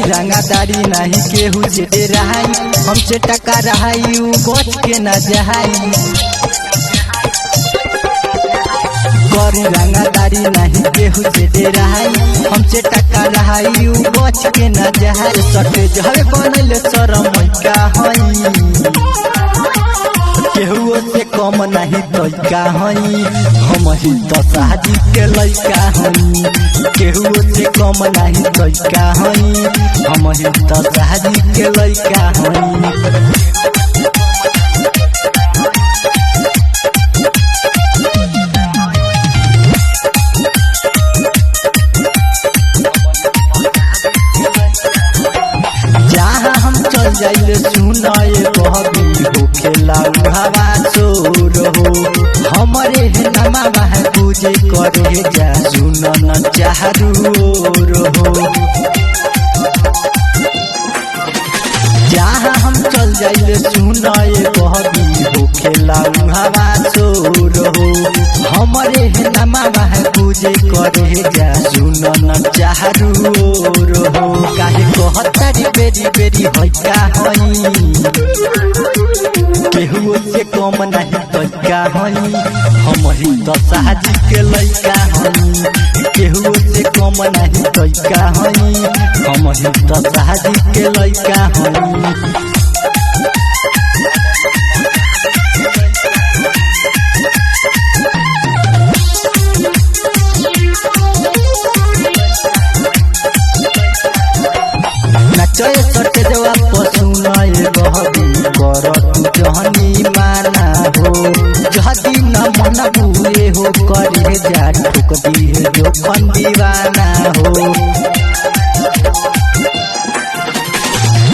रंगादारी नहीं केहू से डराई, हमसे टका रहाई उ बच के न जहाई। करी रंगादारी नहीं केहू से डराई, हमसे टका रहाई उ बच के न जहाई। सटे जहर बनल शरम का हई, केहू से कम नहीं तैका हई। हम ही तो शादी के लइका हई, केहू से कम नहीं तैका हई। हम ही तो शादी के लइका हई। जहाँ हम चल जाइले सुनाए बहबी हो खेला हवा चोर हो। हमारे नमा पूजे करे जा सुन न चारू ओर हो। जहाँ हम चल जाइले सुनाए बहबी हो खेला हवा चोर हो। हमारे नमा पूजे करे जा सुन न चारू ओर हो। काहे कहतारी बेरी बेरी हैका हई, केहू से कम नहीं तैका हई। हम ही तो शादी के लइका हई, केहू से कम नहीं तैका हई। हम ही तो शादी के लइका हई। नचय सटे जवा पसुनाए बहबी कर तू जहनी माना हो। जहदी न मन बुए हो करे जा ठोक दिए जो दीवाना हो।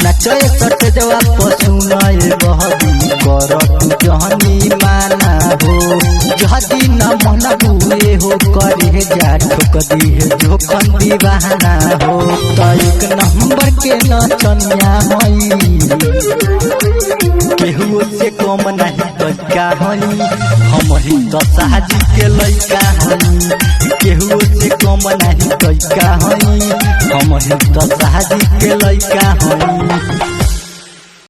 नचय सटे जवा पसुनाए बहबी कर तू जहनी माना हो। जहदी न मन बुए हो करे जा ठोक दिए जो दीवाना हो। तो एक नंबर के नचनिया हई, केहू से कम नहीं तैका हई। हम ही तो शादी के लइका हई, केहू से कम नहीं तैका हई। हम ही तो शादी के लइका हई।